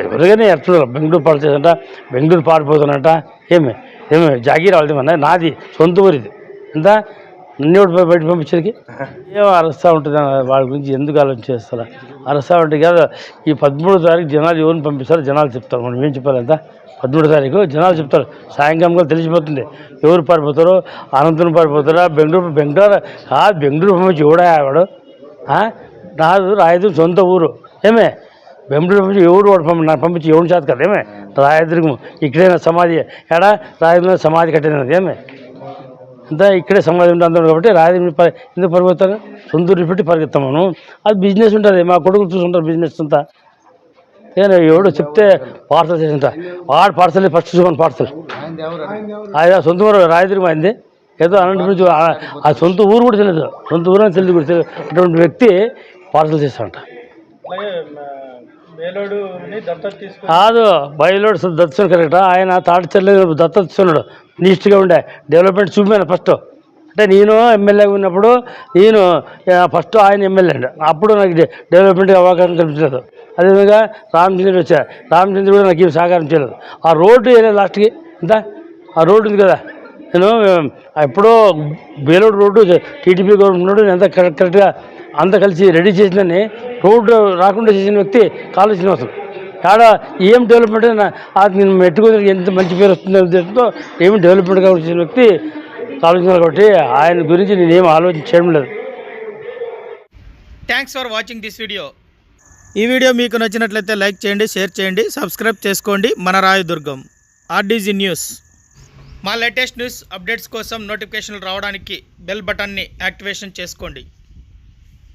ఎవరిగానే ఎట్లా బెంగళూరు పాడుతుందంట, బెంగళూరు పాడిపోతున్నట్ట. ఏమి జాగీర్ వాళ్ళది మన నాది సొంత ఊరిది. ఎంత నన్ను బయట పంపించేది ఏమో అరుస్తూ ఉంటుంది. వాళ్ళ గురించి ఎందుకు ఆలోచన చేస్తారా? అరుస్తూ ఉంటుంది కదా. ఈ 13వ తారీఖు జనాలు ఎవరిని పంపిస్తారో జనాలు చెప్తారు. మనం ఏం చెప్పాలి అంత 13వ తారీఖు జనాలు చెప్తారు. సాయంకాలం కూడా తెలిసిపోతుంది ఎవరు పారిపోతారో. అనంతరం పారిపోతారా? బెంగళూరు కాదు, బెంగళూరు పంపించి ఎవడా వాడు? నాదు రాయదు సొంత ఊరు. ఏమే బెంగళూరు పంపించి ఎవరు వాడు నాకు పంపించి ఎవరి చేత కదా. ఏమే రాయదుర్గం ఇక్కడైనా సమాధి ఎడా రాయదుర్గంలో సమాధి కట్టినది. ఏమే అంతా ఇక్కడే సమాధి ఉంటుంది అందరూ కాబట్టి రాయదుర్గం ఎందుకు పరిగెత్తారు? సొంత ఊరు పెట్టి పరిగెత్తాం మనం. అది బిజినెస్ ఉంటుంది. మా కొడుకులు చూసుకుంటారు బిజినెస్ అంతా. నేను ఎవడో చెప్తే పార్సల్ చేసింట వాడు పార్సల్ ఫస్ట్ చూసుకోండి. పార్సల్ ఆయన సొంత ఊరు రాయదుర్గం అయింది. ఏదో అనంతపురం ఆ సొంత ఊరు కూడా తెలియదు. సొంత ఊరు అని తెలియదు కూడా. అటువంటి వ్యక్తి పార్సల్ చేస్తాడంట. కాదు, బయలుడు దత్తు కరెక్ట్. ఆయన తాడిచెల్లి దత్తత తీసుకున్నాడు. నీట్గా ఉండే డెవలప్మెంట్ చూపాను ఫస్ట్. అంటే నేను ఎమ్మెల్యేగా ఉన్నప్పుడు నేను ఫస్ట్ ఆయన ఎమ్మెల్యే అండి. అప్పుడు నాకు డెవలప్మెంట్కి అవకాశం కల్పించలేదు. అదేవిధంగా రామచంద్రుడు వచ్చారు. రామచంద్రుడు కూడా నాకు ఏం సహకారం చేయలేదు. ఆ రోడ్డు వేయలేదు లాస్ట్కి. ఎంత ఆ రోడ్డు ఉంది కదా, నేను ఎప్పుడో బేలూరు రోడ్డు టీడీపీ గవర్నమెంట్ నేను ఎంత కరెక్ట్గా అంతా కలిసి రెడీ చేసిందని రోడ్డు రాకుండా చేసిన వ్యక్తి కాళీ శ్రీనివాసులు. ఆడ ఏం డెవలప్మెంట్ అది నేను మెట్టుకుని ఎంత మంచి పేరు వస్తుంది ఉద్దేశంతో ఏమి డెవలప్మెంట్ కావాల్సిన వ్యక్తి కాళీ శ్రీనివాసులు. కాబట్టి ఆయన గురించి నేనేం ఆలోచన చేయడం లేదు. Thanks for watching this video. ఈ వీడియో మీకు నచ్చినట్లయితే లైక్ చేయండి, షేర్ చేయండి, సబ్స్క్రైబ్ చేసుకోండి. మన రాయదుర్గం ఆర్డీజీ న్యూస్. మా లేటెస్ట్ న్యూస్ అప్డేట్స్ కోసం నోటిఫికేషన్లు రావడానికి బెల్ బటన్ని యాక్టివేషన్ చేసుకోండి.